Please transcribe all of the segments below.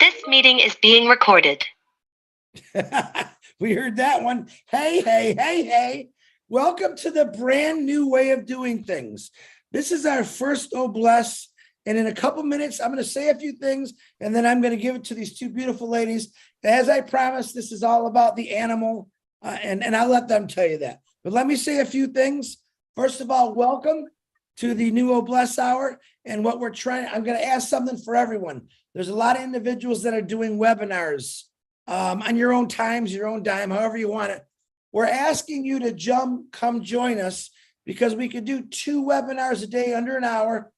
This meeting is being recorded. We heard that one. Hey, hey, hey, hey. Welcome to the brand new way of doing things. This is our first Noblesse. And in a couple minutes, I'm going to say a few things, and then I'm going to give it to these two beautiful ladies. As I promised, this is all about the animal, and I'll let them tell you that. But let me say a few things. First of all, welcome to the new Noblesse Hour. And what we're trying, I'm going to ask something for everyone. There's a lot of individuals that are doing webinars on your own times, your own dime, however you want it. We're asking you to come join us because we could do 2 webinars a day under an hour.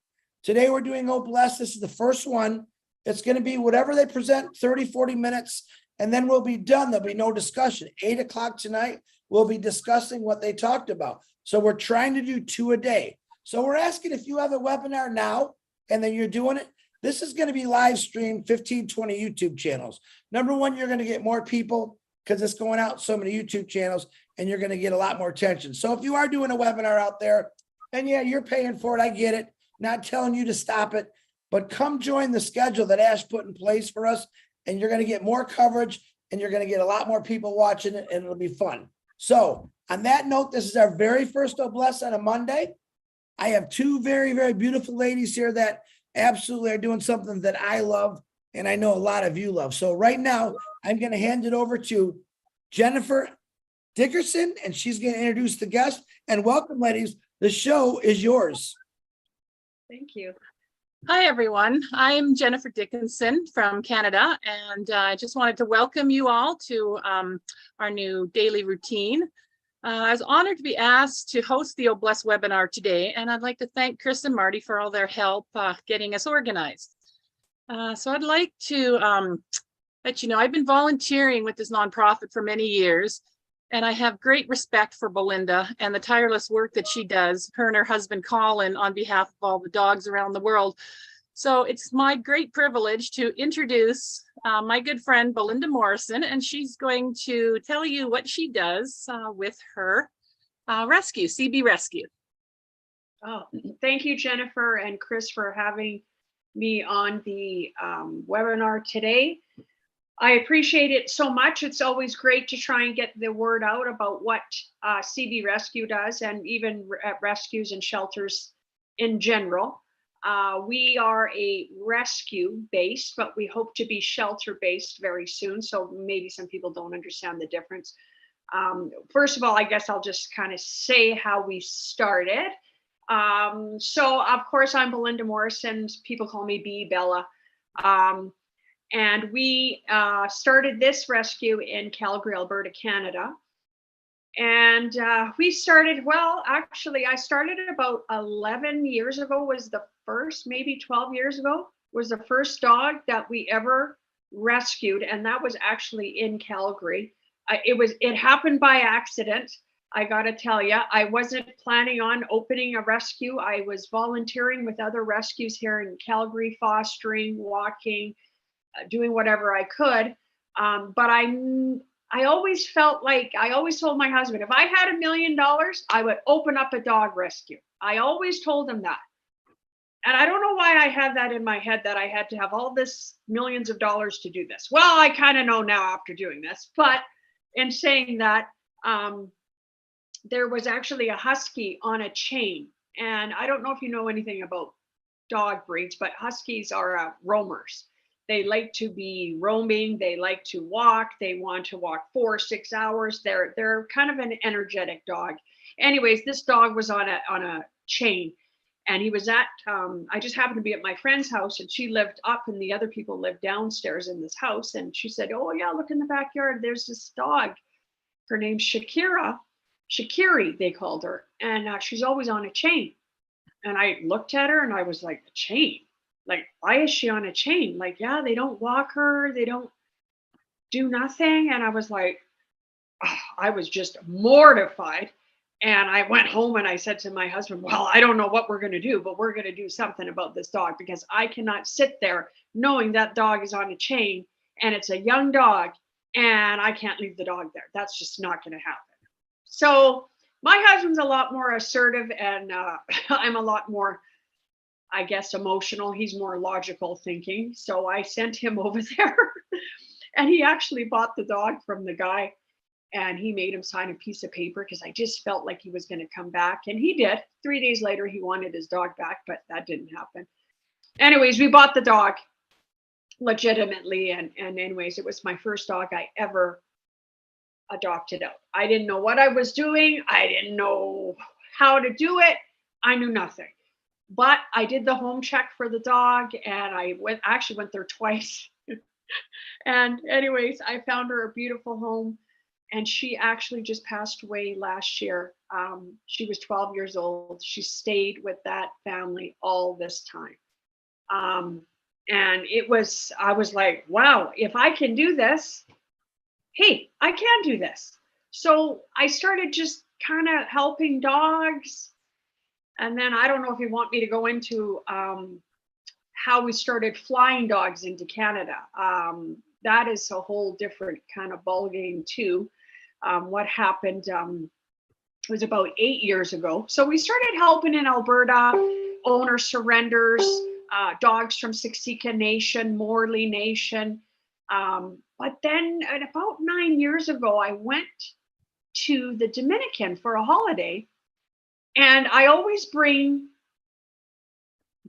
Today we're doing Noblesse. This is the first one. It's going to be whatever they present, 30, 40 minutes, and then we'll be done. There'll be no discussion. 8 o'clock tonight, we'll be discussing what they talked about. So we're trying to do 2 a day. So we're asking if you have a webinar now and then you're doing it. This is going to be live streamed 15, 20 YouTube channels. Number one, you're going to get more people because it's going out so many YouTube channels and you're going to get a lot more attention. So if you are doing a webinar out there and yeah, you're paying for it, I get it. Not telling you to stop it, but come join the schedule that Ash put in place for us and you're going to get more coverage and you're going to get a lot more people watching it and it'll be fun. So on that note, this is our very first Noblesse on a Monday. I have 2 very, very beautiful ladies here that absolutely are doing something that I love and I know a lot of you love. So right now, I'm going to hand it over to Jennifer Dickerson and she's going to introduce the guest. And welcome, ladies. The show is yours. Thank you. Hi, everyone. I'm Jennifer Dickinson from Canada, and I just wanted to welcome you all to our new daily routine. I was honored to be asked to host the Noblesse webinar today, and I'd like to thank Chris and Marty for all their help getting us organized. So I'd like to let you know I've been volunteering with this nonprofit for many years, and I have great respect for Belinda and the tireless work that she does, her and her husband Colin, on behalf of all the dogs around the world. So it's my great privilege to introduce my good friend Belinda Morrison, and she's going to tell you what she does with her rescue, CB Rescue. Oh, thank you, Jennifer and Chris, for having me on the webinar today. I appreciate it so much. It's always great to try and get the word out about what CB Rescue does and even rescues and shelters in general. We are a rescue based, but we hope to be shelter based very soon. So maybe some people don't understand the difference. First of all, I guess I'll just kind of say how we started. So of course, I'm Belinda Morrison. People call me B Bella. And we started this rescue in Calgary, Alberta, Canada. And we started, well, actually, I started about 11 years ago was the first, maybe 12 years ago, was the first dog that we ever rescued. And that was actually in Calgary. It happened by accident. I got to tell you, I wasn't planning on opening a rescue. I was volunteering with other rescues here in Calgary, fostering, walking, doing whatever I could. But I always felt like, I always told my husband, if I had $1 million, I would open up a dog rescue. I always told him that. And I don't know why I had that in my head that I had to have all this millions of dollars to do this. Well, I kind of know now after doing this, but in saying that, there was actually a husky on a chain. And I don't know if you know anything about dog breeds, but huskies are roamers. They like to be roaming. They like to walk. They want to walk 4 or 6 hours. They're kind of an energetic dog. Anyways, this dog was on a chain, and he was at. I just happened to be at my friend's house, and she lived up, and the other people lived downstairs in this house. And she said, "Oh yeah, look in the backyard. There's this dog. Her name's Shakiri, they called her, and she's always on a chain." And I looked at her, and I was like, "A chain? Like, why is she on a chain? Like, yeah, they don't walk her. They don't do nothing." And I was like, oh, I was just mortified. And I went home and I said to my husband, well, I don't know what we're going to do, but we're going to do something about this dog because I cannot sit there knowing that dog is on a chain and it's a young dog and I can't leave the dog there. That's just not going to happen. So my husband's a lot more assertive and I'm a lot more I guess, emotional. He's more logical thinking. So I sent him over there and he actually bought the dog from the guy and he made him sign a piece of paper because I just felt like he was going to come back. And he did. 3 days later, he wanted his dog back, but that didn't happen. Anyways, we bought the dog legitimately. And anyways, it was my first dog I ever adopted out. I didn't know what I was doing. I didn't know how to do it. I knew nothing. But I did the home check for the dog and I actually went there twice. And anyways, I found her a beautiful home and she actually just passed away last year. She was 12 years old. She stayed with that family all this time. And I was like, wow, if I can do this, hey, I can do this. So I started just kind of helping dogs. And then I don't know if you want me to go into how we started flying dogs into Canada. That is a whole different kind of ball game too. What happened was about 8 years ago. So we started helping in Alberta, owner surrenders, dogs from Siksika Nation, Morley Nation. But then at about 9 years ago, I went to the Dominican for a holiday. And I always bring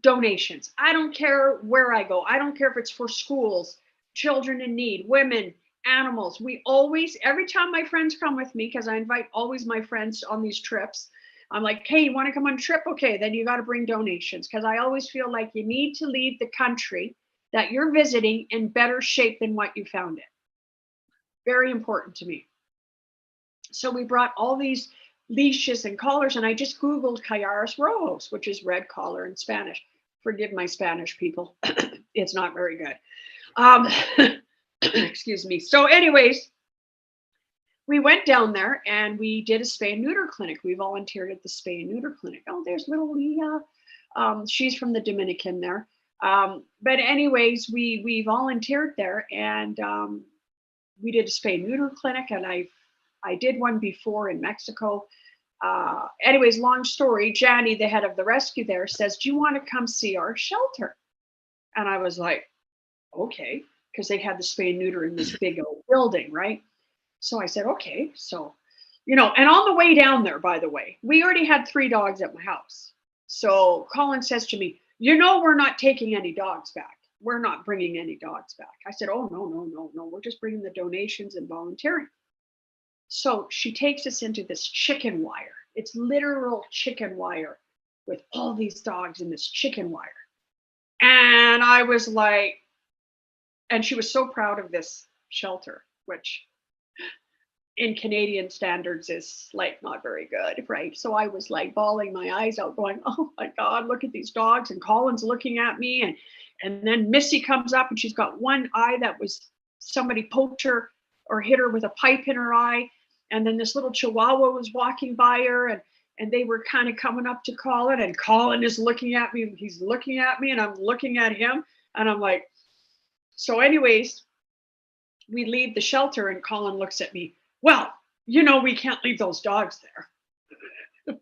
donations. I don't care where I go. I don't care if it's for schools, children in need, women, animals. We always, every time my friends come with me, because I invite always my friends on these trips, I'm like, hey, you want to come on a trip? Okay, then you got to bring donations. Because I always feel like you need to leave the country that you're visiting in better shape than what you found it. Very important to me. So we brought all these leashes and collars, and I just Googled Callares Rojos, which is red collar in Spanish. Forgive my Spanish, people. It's not very good. Excuse me. So anyways, we went down there and we did a spay and neuter clinic. We volunteered at the spay and neuter clinic. Oh, there's little Leah. She's from the Dominican there. But anyways, we volunteered there and we did a spay and neuter clinic, and I did one before in Mexico. Anyways, long story, Jani, the head of the rescue there, says, do you want to come see our shelter? And I was like, okay, because they had the spay and neuter in this big old building, right? So I said, okay. So, and on the way down there, by the way, we already had 3 dogs at my house. So Colin says to me, we're not taking any dogs back. We're not bringing any dogs back. I said, oh, no. We're just bringing the donations and volunteering. So she takes us into this chicken wire. It's literal chicken wire with all these dogs in this chicken wire. And I was like, and she was so proud of this shelter, which in Canadian standards is like not very good, right? So I was like bawling my eyes out going, oh my God, look at these dogs. And Colin's looking at me. And then Missy comes up and she's got one eye that was somebody poked her or hit her with a pipe in her eye. And then this little Chihuahua was walking by her and they were kind of coming up to Colin, and Colin is looking at me. He's looking at me and I'm looking at him. And I'm like, so anyways, we leave the shelter and Colin looks at me. Well, we can't leave those dogs there.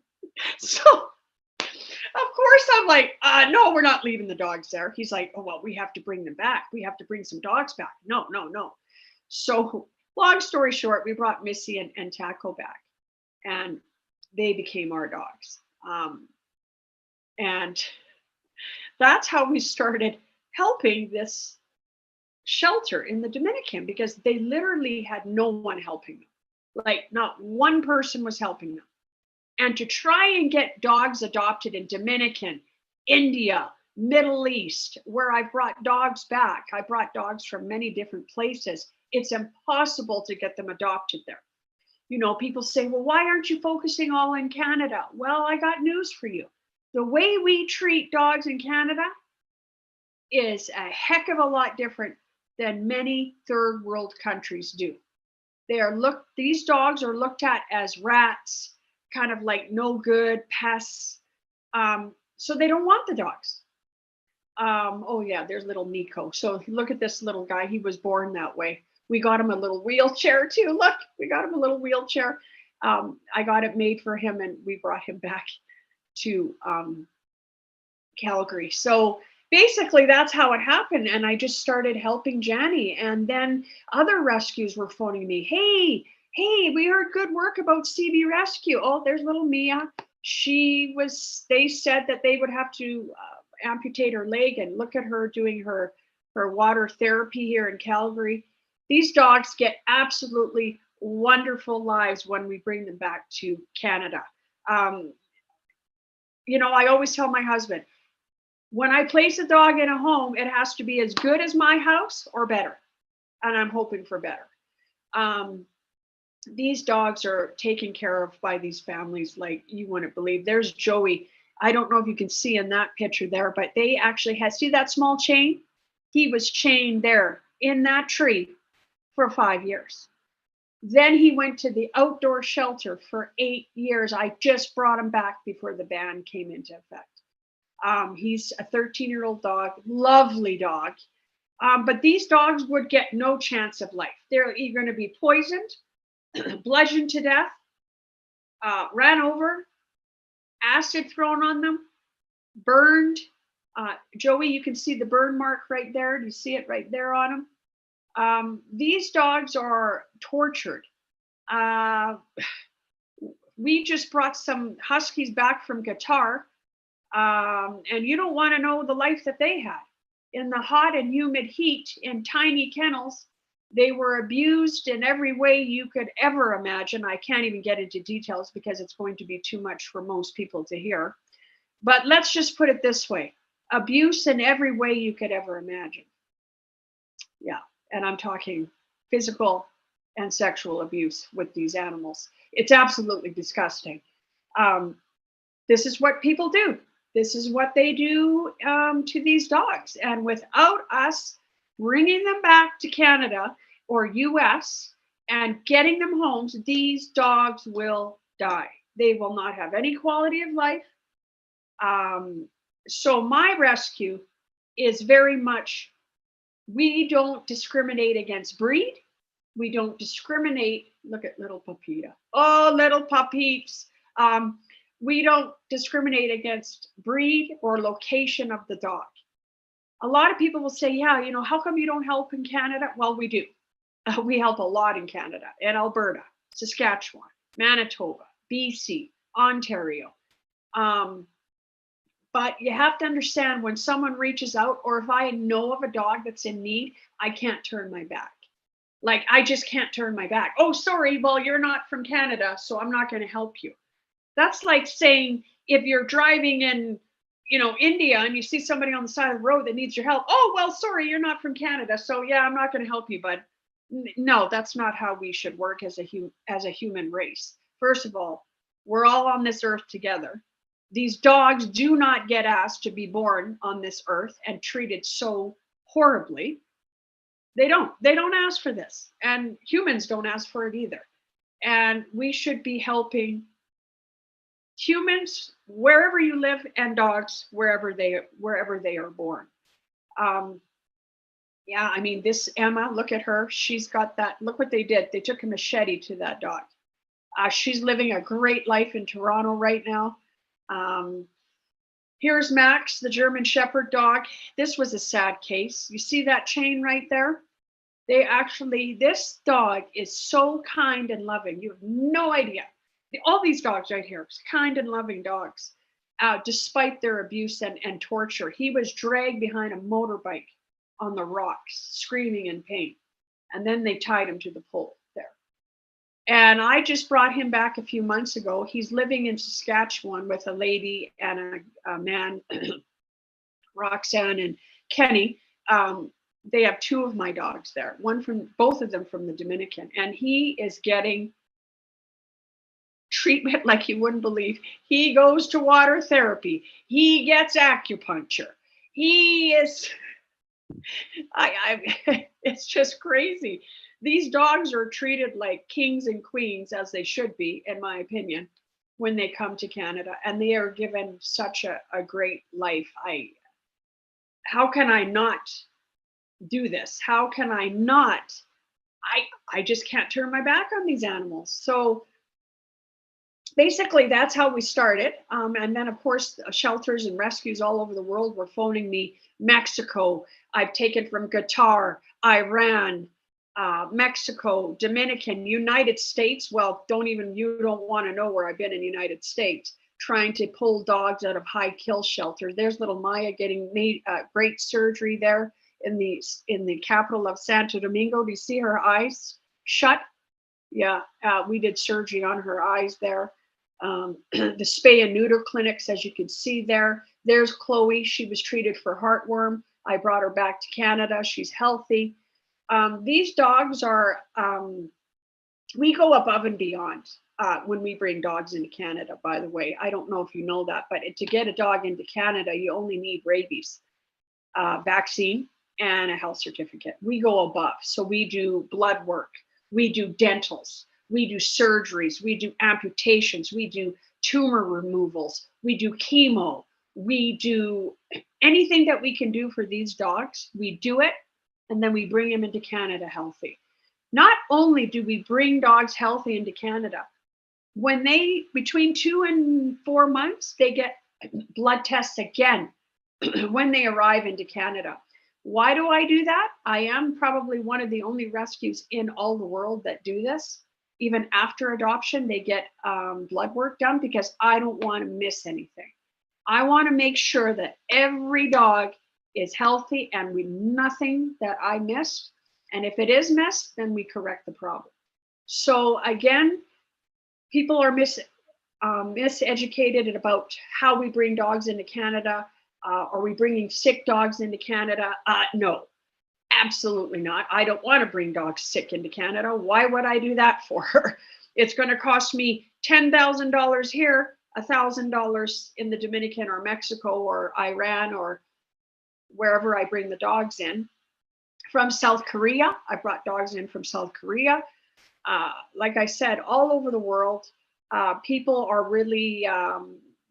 So of course I'm like, no, we're not leaving the dogs there. He's like, oh, well, we have to bring them back. We have to bring some dogs back. No. So long story short, we brought Missy and Taco back and they became our dogs. And that's how we started helping this shelter in the Dominican, because they literally had no one helping them. Like not one person was helping them. And to try and get dogs adopted in Dominican, India, Middle East, where I brought dogs back, I brought dogs from many different places. It's impossible to get them adopted there. People say, well, why aren't you focusing all in Canada? Well, I got news for you. The way we treat dogs in Canada is a heck of a lot different than many third world countries do. These dogs are looked at as rats, kind of like no good pests. So they don't want the dogs. Oh yeah, there's little Nico. So look at this little guy. He was born that way. We got him a little wheelchair too. Look, we got him a little wheelchair. I got it made for him and we brought him back to Calgary. So basically that's how it happened. And I just started helping Janny. And then other rescues were phoning me. Hey, we heard good work about CB Rescue. Oh, there's little Mia. They said that they would have to amputate her leg, and look at her doing her water therapy here in Calgary. These dogs get absolutely wonderful lives when we bring them back to Canada. You know, I always tell my husband, when I place a dog in a home, it has to be as good as my house or better. And I'm hoping for better. These dogs are taken care of by these families like you wouldn't believe. There's Joey. I don't know if you can see in that picture there, but they actually had, see that small chain? He was chained there in that tree for 5 years. Then he went to the outdoor shelter for 8 years. I just brought him back before the ban came into effect. He's a 13-year-old dog, lovely dog. But these dogs would get no chance of life. They're either going to be poisoned, bludgeoned to death, ran over, acid thrown on them, burned. Joey, you can see the burn mark right there. Do you see it right there on him? These dogs are tortured. We just brought some huskies back from Qatar, and you don't want to know the life that they had. In the hot and humid heat in tiny kennels, they were abused in every way you could ever imagine. I can't even get into details because it's going to be too much for most people to hear. But let's just put it this way. Abuse in every way you could ever imagine. Yeah, and I'm talking physical and sexual abuse with these animals. It's absolutely disgusting. This is what people do. This is what they do to these dogs. And without us bringing them back to Canada or US and getting them homes, these dogs will die. They will not have any quality of life. So my rescue is very much, we don't discriminate against breed. We don't discriminate. Look at little Papita. Oh, little puppies. We don't discriminate against breed or location of the dog. A lot of people will say, yeah, you know, how come you don't help in Canada? Well, we do. We help a lot in Canada, in Alberta, Saskatchewan, Manitoba, BC, Ontario. But you have to understand, when someone reaches out, or if I know of a dog that's in need, I can't turn my back. Like, I just can't turn my back. Oh, sorry, well, you're not from Canada, so I'm not going to help you. That's like saying, if you're driving in, you know, India, and you see somebody on the side of the road that needs your help. Oh, well, sorry, you're not from Canada, so yeah, I'm not going to help you. But no, that's not how we should work as a human race. First of all, we're all on this earth together. These dogs do not get asked to be born on this earth and treated so horribly. They don't ask for this, and humans don't ask for it either. And we should be helping humans wherever you live, and dogs wherever they are born. Yeah, I mean, this Emma, look at her. She's got that. Look what they did. They took a machete to that dog. She's living a great life in Toronto right now. Here's Max, the German Shepherd dog. This was a sad case. You see that chain right there? This dog is so kind and loving. You have no idea. All these dogs right here, kind and loving dogs, despite their abuse and torture. He was dragged behind a motorbike on the rocks, screaming in pain. And then they tied him to the pole there. And I just brought him back a few months ago. He's living in Saskatchewan with a lady and a man, Roxanne and Kenny. They have two of my dogs there, both of them from the Dominican. And he is getting treatment like you wouldn't believe. He goes to water therapy. He gets acupuncture. He is, it's just crazy. These dogs are treated like kings and queens, as they should be, in my opinion, when they come to Canada, and they are given such a great life. How can I not do this? How can I not? I just can't turn my back on these animals. So basically that's how we started. And then of course, shelters and rescues all over the world were phoning me. Mexico, I've taken from Qatar, Iran, Mexico, Dominican, United States. Well, you don't want to know where I've been in the United States, trying to pull dogs out of high kill shelters. There's little Maya getting made great surgery there in the capital of Santo Domingo. Do you see her eyes shut? Yeah, we did surgery on her eyes there. The spay and neuter clinics, as you can see there. There's Chloe. She was treated for heartworm. I brought her back to Canada. She's healthy. These dogs are, we go above and beyond when we bring dogs into Canada, by the way. I don't know if you know that, but to get a dog into Canada, you only need rabies vaccine and a health certificate. We go above. So we do blood work. We do dentals. We do surgeries. We do amputations. We do tumor removals. We do chemo. We do anything that we can do for these dogs. We do it, and then we bring them into Canada healthy. Not only do we bring dogs healthy into Canada, when they, between 2 and 4 months, they get blood tests again when they arrive into Canada. Why do I do that? I am probably one of the only rescues in all the world that do this. Even after adoption, they get blood work done because I don't want to miss anything. I want to make sure that every dog is healthy and with nothing that I missed. And if it is missed, then we correct the problem. So again, people are miseducated about how we bring dogs into Canada. Are we bringing sick dogs into Canada? No, absolutely not. I don't want to bring dogs sick into Canada. Why would I do that for? It's going to cost me $10,000 here, $1,000 in the Dominican or Mexico or Iran or wherever I bring the dogs in. From South Korea, I brought dogs in from South Korea. Like I said, all over the world, people are really,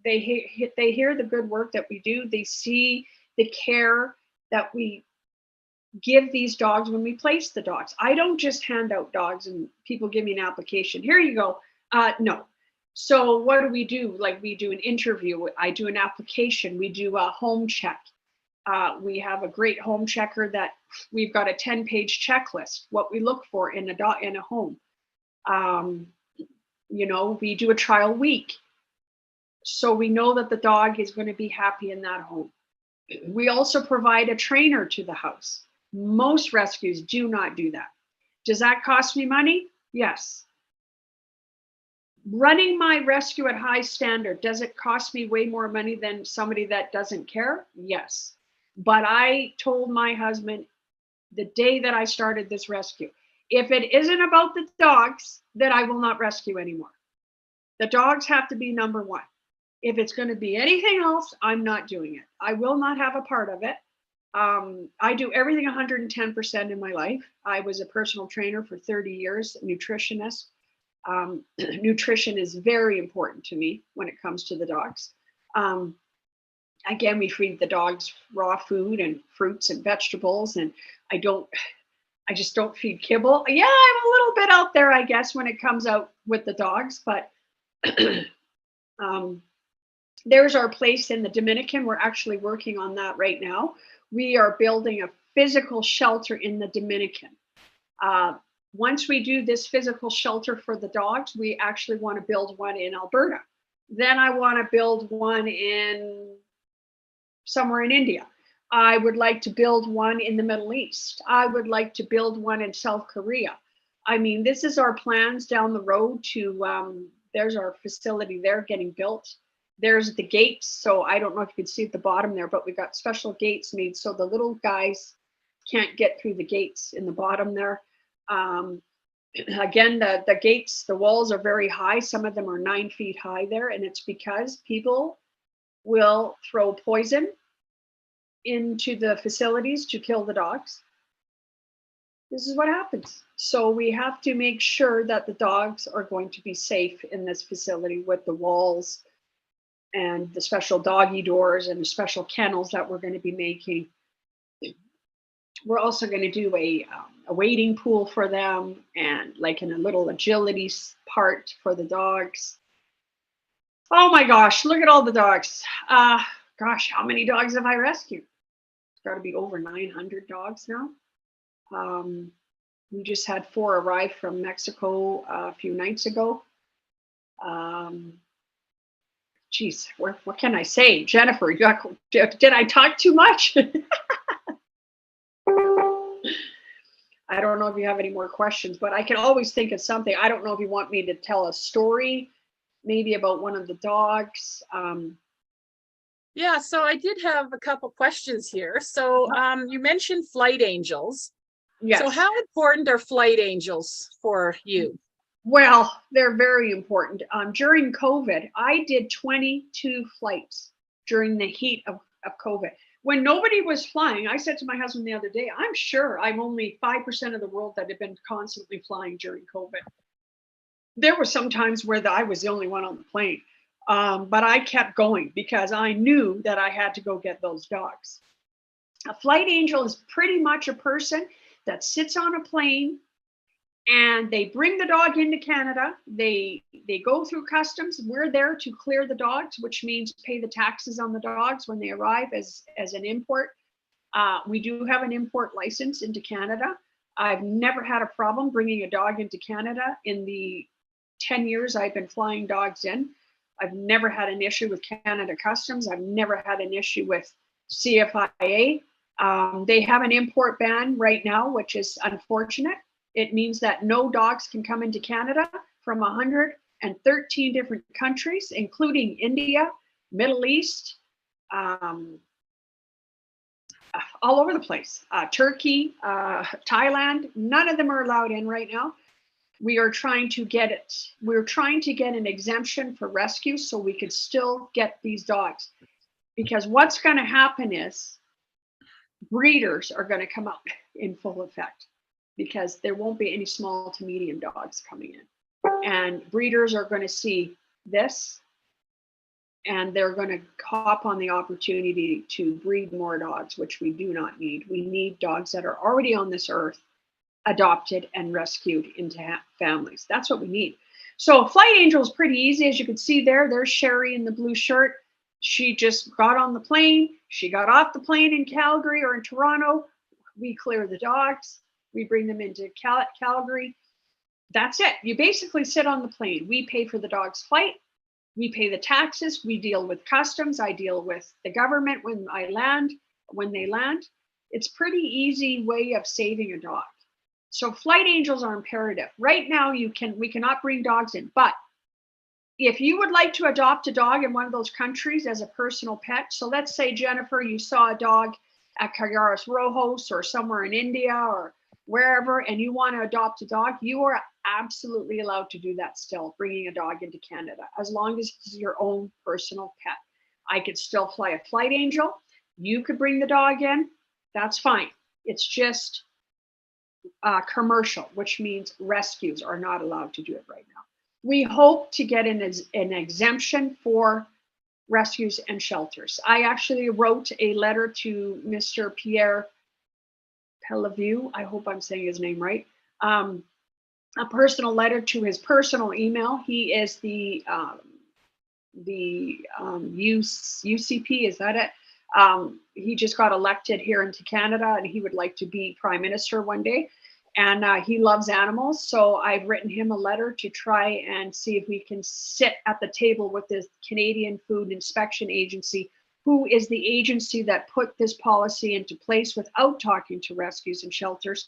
they hear the good work that we do. They see the care that we give these dogs when we place the dogs. I don't just hand out dogs and people give me an application. Here you go. No. So what do? Like we do an interview. I do an application. We do a home check. We have a great home checker that we've got a 10-page checklist, what we look for in a home. You know, we do a trial week. So we know that the dog is going to be happy in that home. We also provide a trainer to the house. Most rescues do not do that. Does that cost me money? Yes. Running my rescue at high standard, does it cost me way more money than somebody that doesn't care? Yes. But I told my husband the day that I started this rescue, if it isn't about the dogs, then I will not rescue anymore. The dogs have to be number one. If it's going to be anything else, I'm not doing it. I will not have a part of it. I do everything 110% in my life. I was a personal trainer for 30 years, a nutritionist. Nutrition is very important to me when it comes to the dogs. Again, we feed the dogs raw food and fruits and vegetables, and I just don't feed kibble. Yeah, I'm a little bit out there, I guess, when it comes out with the dogs, but there's our place in the Dominican. We're actually working on that right now. We are building a physical shelter in the Dominican. Once we do this physical shelter for the dogs, we actually want to build one in Alberta. Then I want to build one in somewhere in India. I would like to build one in the Middle East. I would like to build one in South Korea. I mean, this is our plans down the road to, there's our facility there getting built. There's the gates. So I don't know if you can see at the bottom there, but we got special gates made so the little guys can't get through the gates in the bottom there. Again, the gates, the walls are very high. Some of them are 9 feet high there. And it's because people will throw poison into the facilities to kill the dogs. This is what happens. So we have to make sure that the dogs are going to be safe in this facility with the walls and the special doggy doors and the special kennels that we're going to be making. We're also going to do a wading pool for them and like in a little agility part for the dogs. Oh my gosh, look at all the dogs. Gosh, how many dogs have I rescued? It's got to be over 900 dogs now. We just had 4 arrive from Mexico a few nights ago. Geez, what can I say? Jennifer, did I talk too much? I don't know if you have any more questions, but I can always think of something. I don't know if you want me to tell a story, maybe about one of the dogs. Yeah, so I did have a couple questions here. So you mentioned flight angels. Yes. So how important are flight angels for you? Well, they're very important. During COVID, I did 22 flights during the heat of COVID. When nobody was flying, I said to my husband the other day, I'm sure I'm only 5% of the world that had been constantly flying during COVID. There were some times where I was the only one on the plane, but I kept going because I knew that I had to go get those dogs. A flight angel is pretty much a person that sits on a plane and they bring the dog into Canada. They go through customs. We're there to clear the dogs, which means pay the taxes on the dogs when they arrive as an import. We do have an import license into Canada. I've never had a problem bringing a dog into Canada in the 10 years I've been flying dogs in. I've never had an issue with Canada Customs. I've never had an issue with CFIA. They have an import ban right now, which is unfortunate. It means that no dogs can come into Canada from 113 different countries, including India, Middle East, all over the place. Turkey, Thailand, none of them are allowed in right now. We are trying to get it. We're trying to get an exemption for rescue so we could still get these dogs. Because what's going to happen is breeders are going to come out in full effect, because there won't be any small to medium dogs coming in. And breeders are going to see this, and they're going to hop on the opportunity to breed more dogs, which we do not need. We need dogs that are already on this earth, adopted and rescued into families. That's what we need. So Flight Angel is pretty easy. As you can see there, there's Sherry in the blue shirt. She just got on the plane. She got off the plane in Calgary or in Toronto. We clear the dogs. We bring them into Calgary. That's it. You basically sit on the plane. We pay for the dog's flight. We pay the taxes. We deal with customs. I deal with the government when they land. It's pretty easy way of saving a dog. So flight angels are imperative. Right now, we cannot bring dogs in, but if you would like to adopt a dog in one of those countries as a personal pet, so let's say, Jennifer, you saw a dog at Cagares Rojos or somewhere in India or wherever, and you want to adopt a dog, you are absolutely allowed to do that still, bringing a dog into Canada, as long as it's your own personal pet. I could still fly a flight angel. You could bring the dog in. That's fine. It's just commercial, which means rescues are not allowed to do it right now. We hope to get an exemption for rescues and shelters. I actually wrote a letter to Mr. Pierre Pellevue, I hope I'm saying his name right, a personal letter to his personal email. He is the UCP, is that it? He just got elected here into Canada, and he would like to be Prime Minister one day. And he loves animals. So I've written him a letter to try and see if we can sit at the table with the Canadian Food Inspection Agency, who is the agency that put this policy into place without talking to rescues and shelters.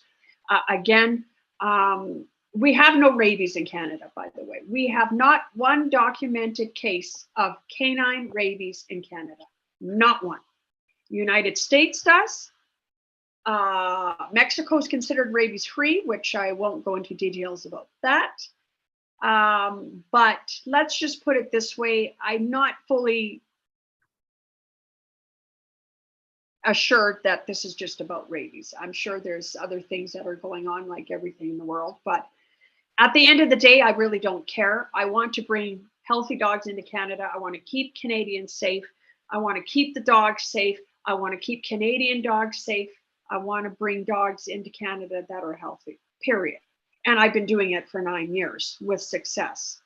We have no rabies in Canada, by the way. We have not one documented case of canine rabies in Canada. Not one. United States does. Mexico is considered rabies free, which I won't go into details about that. But let's just put it this way. I'm not fully assured that this is just about rabies. I'm sure there's other things that are going on, like everything in the world. But at the end of the day, I really don't care. I want to bring healthy dogs into Canada. I want to keep Canadians safe. I want to keep the dogs safe. I want to keep Canadian dogs safe. I want to bring dogs into Canada that are healthy, period. And I've been doing it for 9 years with success.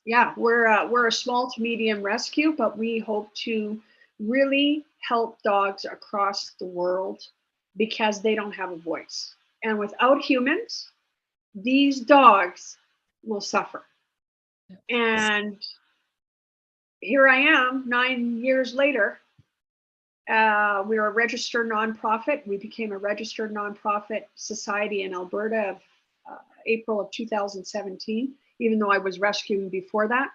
Yeah, we're a small to medium rescue, but we hope to really help dogs across the world because they don't have a voice. And without humans, these dogs will suffer. And here I am 9 years later. We're a registered nonprofit. We became a registered nonprofit society in Alberta of April of 2017, even though I was rescuing before that.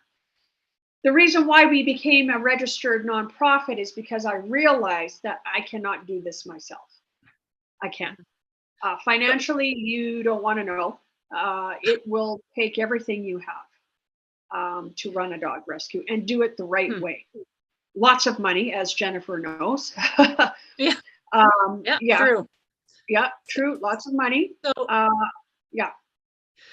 The reason why we became a registered nonprofit is because I realized that I cannot do this myself. I can't. Financially, you don't want to know. It will take everything you have to run a dog rescue and do it the right way. Lots of money, as Jennifer knows. Yeah. Yeah, True. Yeah, true. Lots of money. So, yeah.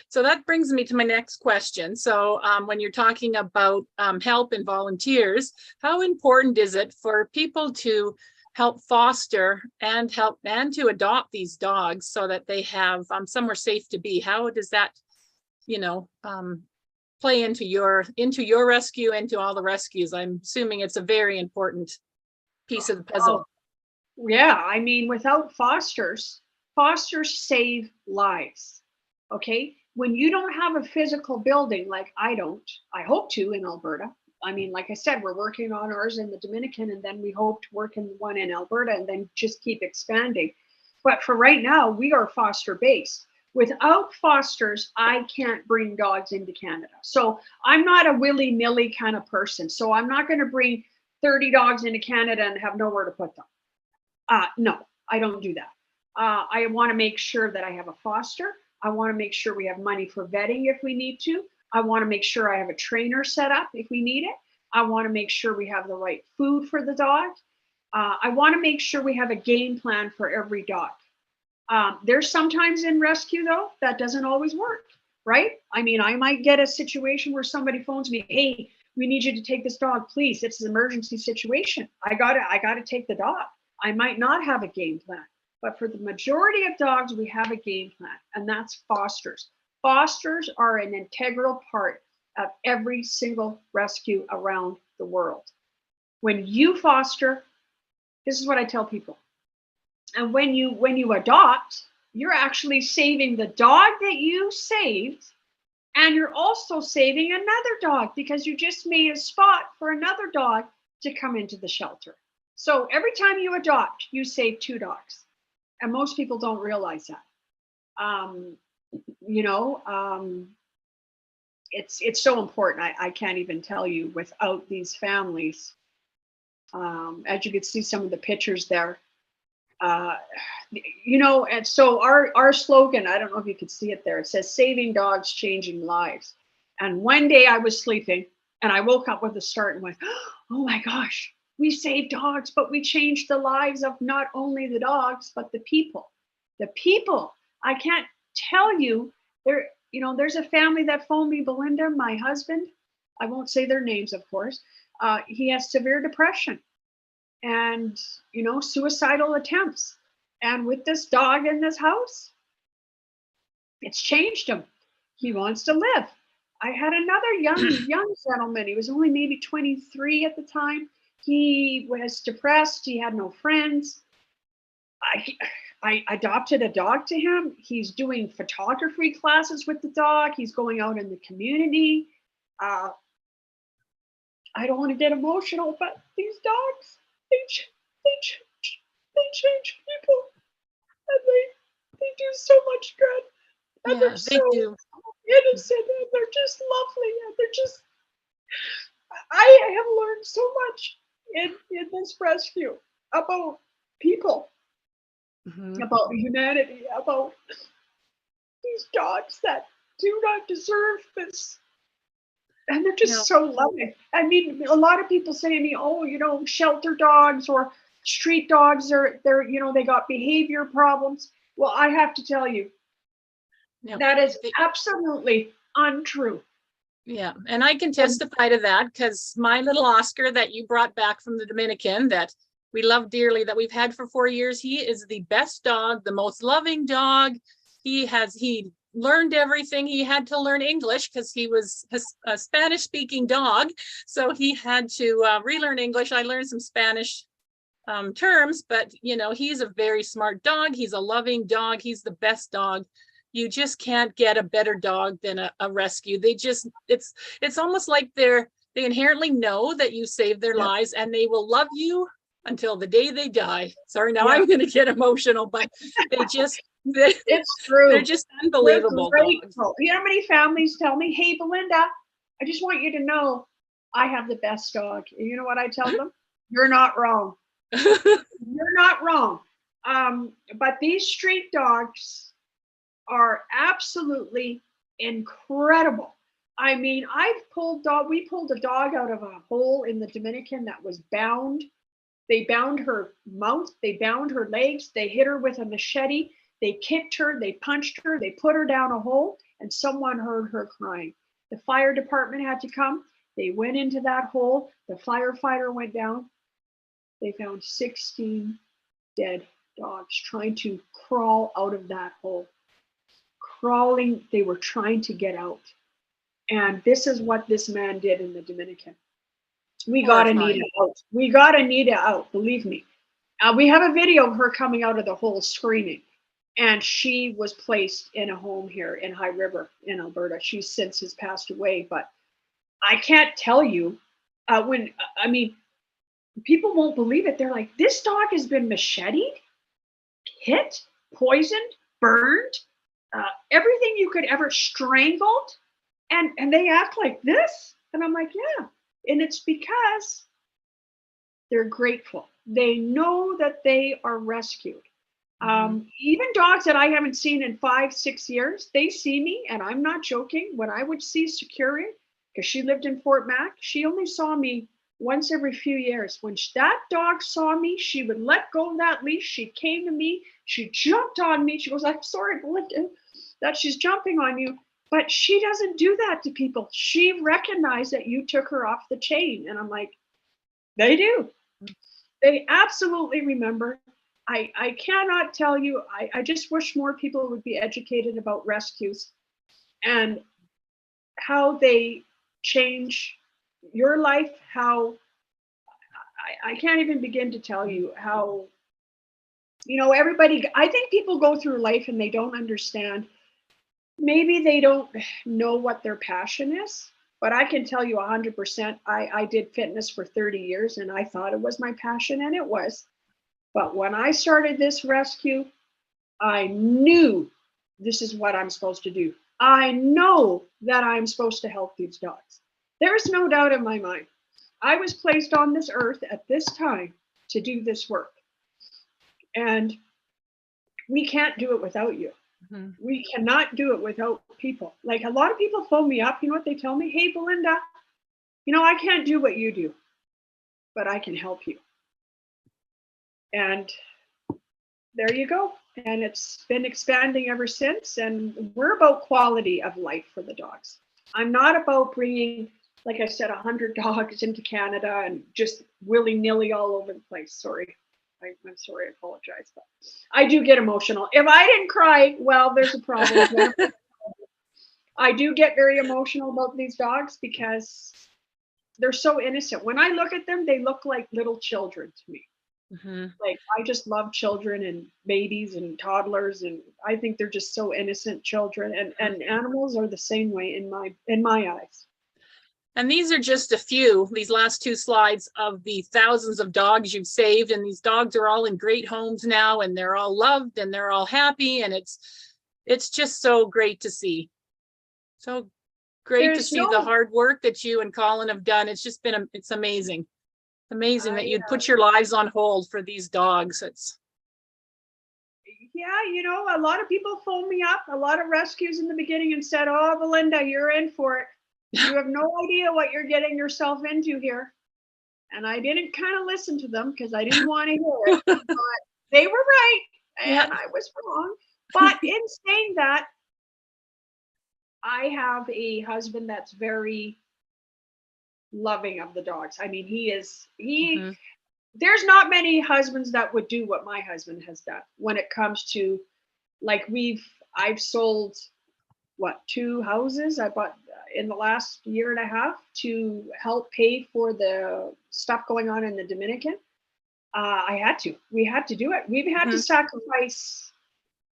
So that brings me to my next question. So when you're talking about help and volunteers, how important is it for people to help foster and to adopt these dogs so that they have somewhere safe to be? How does that, play into your rescue, into all the rescues? I'm assuming it's a very important piece of the puzzle. Yeah, I mean, without fosters save lives. Okay, when you don't have a physical building, like I hope to in Alberta. I mean, like I said, we're working on ours in the Dominican, and then we hope to work in one in Alberta, and then just keep expanding. But for right now, we are foster based. Without fosters, I can't bring dogs into Canada. So I'm not a willy-nilly kind of person. So I'm not going to bring 30 dogs into Canada and have nowhere to put them. No, I don't do that. I want to make sure that I have a foster. I want to make sure we have money for vetting if we need to. I want to make sure I have a trainer set up if we need it. I want to make sure we have the right food for the dog. I want to make sure we have a game plan for every dog. There's sometimes in rescue, though, that doesn't always work, right? I mean, I might get a situation where somebody phones me, hey, we need you to take this dog, please. It's an emergency situation. I gotta take the dog. I might not have a game plan. But for the majority of dogs, we have a game plan, and that's fosters. Fosters are an integral part of every single rescue around the world. When you foster, this is what I tell people. And when you adopt, you're actually saving the dog that you saved, and you're also saving another dog because you just made a spot for another dog to come into the shelter. So every time you adopt, you save 2 dogs. And most people don't realize that. It's so important. I can't even tell you without these families. As you can see some of the pictures there, and so our slogan, I don't know if you could see it there. It says saving dogs, changing lives. And one day I was sleeping and I woke up with a start and went, oh my gosh, we saved dogs, but we changed the lives of not only the dogs, but the people. The people, I can't tell you, there's a family that phoned me, Belinda, my husband. I won't say their names, of course. He has severe depression and, suicidal attempts. And with this dog in this house, it's changed him. He wants to live. I had another young gentleman. He was only maybe 23 at the time. He was depressed. He had no friends. I adopted a dog to him. He's doing photography classes with the dog. He's going out in the community. I don't want to get emotional, but these dogs, they change people, and they do so much good. And Yeah, they're so do. innocent, and they're just lovely, and they're just. I have learned so much in this rescue about people, about humanity, about these dogs that do not deserve this. And they're just so loving. I mean, a lot of people say to me, oh, shelter dogs or street dogs they're they got behavior problems. Well, I have to tell you, that is absolutely untrue. Yeah, and I can testify to that because my little Oscar that you brought back from the Dominican that we love dearly, that we've had for 4 years, he is the best dog, the most loving dog. He learned everything. He had to learn English because he was a Spanish speaking dog. So he had to relearn English. I learned some Spanish terms, but you know, he's a very smart dog. He's a loving dog. He's the best dog. You just can't get a better dog than a rescue. They just, it's almost like they inherently know that you saved their lives, and they will love you until the day they die. Sorry, now I'm going to get emotional, but It's true. they're just unbelievable dogs. You know how many families tell me, hey, Belinda, I just want you to know I have the best dog. And you know what I tell them? You're not wrong. You're not wrong. But these street dogs are absolutely incredible. I mean, we pulled a dog out of a hole in the Dominican that was bound. They bound her mouth, they bound her legs, they hit her with a machete, they kicked her, they punched her, they put her down a hole, and someone heard her crying. The fire department had to come. They went into that hole. The firefighter went down. They found 16 dead dogs trying to crawl out of that hole. Crawling, they were trying to get out. And this is what this man did in the Dominican. We got Anita out. We got Anita out, believe me. We have a video of her coming out of the hole screaming. And she was placed in a home here in High River in Alberta. She since has passed away. But I can't tell you people won't believe it. They're like, this dog has been macheted, hit, poisoned, burned, everything you could ever, strangled. And they act like this. And I'm like, yeah. And it's because they're grateful. They know that they are rescued. Even dogs that I haven't seen in 5-6 years, they see me, and I'm not joking. When I would see Security, because she lived in Fort Mac, she only saw me once every few years. When that dog saw me, she would let go of that leash. She came to me. She jumped on me. She goes, I'm sorry, Belinda, that she's jumping on you. But she doesn't do that to people. She recognized that you took her off the chain. And I'm like, they do. They absolutely remember. I cannot tell you. I just wish more people would be educated about rescues and how they change your life. How I can't even begin to tell you how, you know, everybody, I think people go through life and they don't understand. Maybe they don't know what their passion is, but I can tell you 100%. I did fitness for 30 years and I thought it was my passion, and it was. But when I started this rescue, I knew this is what I'm supposed to do. I know that I'm supposed to help these dogs. There is no doubt in my mind. I was placed on this earth at this time to do this work. And we can't do it without you. We cannot do it without people. Like, a lot of people phone me up. You know what they tell me? Hey, Belinda, you know, I can't do what you do, but I can help you. And there you go. And it's been expanding ever since. And we're about quality of life for the dogs. I'm not about bringing, like I said, 100 dogs into Canada and just willy-nilly all over the place. Sorry. I'm sorry, I apologize, but I do get emotional. If I didn't cry, well, there's a problem. I do get very emotional about these dogs because they're so innocent. When I look at them, they look like little children to me. Like, I just love children and babies and toddlers, and I think they're just so innocent children. And animals are the same way in my eyes. And these are just a few, these last two slides, of the thousands of dogs you've saved. And these dogs are all in great homes now, and they're all loved and they're all happy. And it's just so great to see. So great to see the hard work that you and Colin have done. It's just been, it's amazing. It's amazing that you'd put your lives on hold for these dogs. Yeah, you know, a lot of people phoned me up, a lot of rescues in the beginning, and said, oh, Belinda, you're in for it. You have no idea what you're getting yourself into here. And I didn't kind of listen to them because I didn't want to hear it. But they were right, and I was wrong. But in saying that, I have a husband that's very loving of the dogs. I mean, there's not many husbands that would do what my husband has done when it comes to, like, I've sold 2 houses I bought in the last year and a half to help pay for the stuff going on in the Dominican. We had to do it. We've had to sacrifice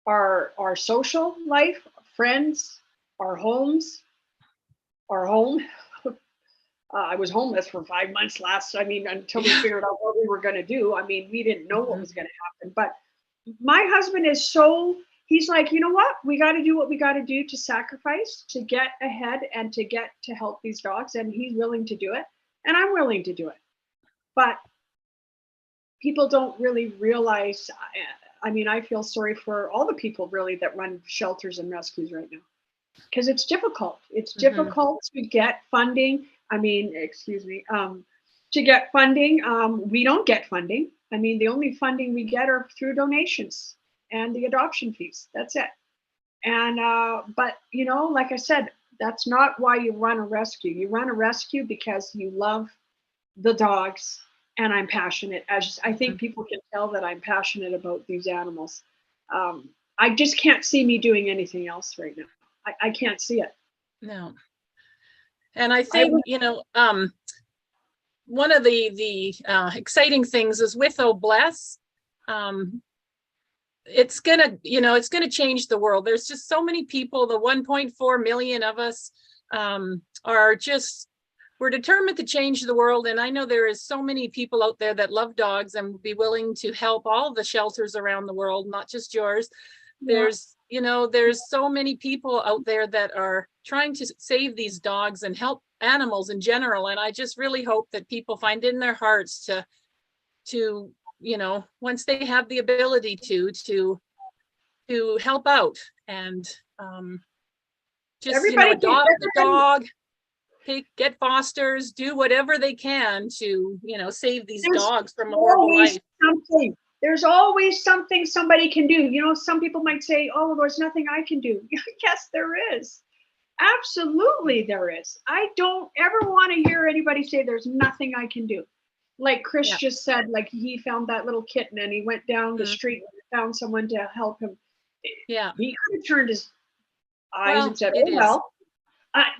our social life, friends, our homes, our home. I was homeless for 5 months until we figured out what we were going to do. I mean, we didn't know what was going to happen. But my husband is he's like, you know what? We got to do what we got to do to sacrifice, to get ahead and to help these dogs. And he's willing to do it. And I'm willing to do it. But people don't really realize, I feel sorry for all the people really that run shelters and rescues right now. Because it's difficult. It's difficult to get funding. To get funding. We don't get funding. The only funding we get are through donations and the adoption fees. That's it. And, but, like I said, that's not why you run a rescue. You run a rescue because you love the dogs. And I'm passionate. I think people can tell that I'm passionate about these animals. I just can't see me doing anything else right now. I can't see it. No. And I think, one of the exciting things is with OBLESS, it's gonna change the world. There's just so many people, the 1.4 million of us we're determined to change the world. And I know there is so many people out there that love dogs and would be willing to help all the shelters around the world, not just yours. There's so many people out there that are trying to save these dogs and help animals in general. And I just really hope that people find in their hearts to once they have the ability to help out and just everybody adopt the dog, get fosters, do whatever they can to save these dogs from a horrible life. There's always something somebody can do. Some people might say, oh, there's nothing I can do. Yes, there is. Absolutely there is. I don't ever want to hear anybody say there's nothing I can do. Like Chris just said, like he found that little kitten and he went down the street and found someone to help him. Yeah. He could have turned his eyes and said, oh, well.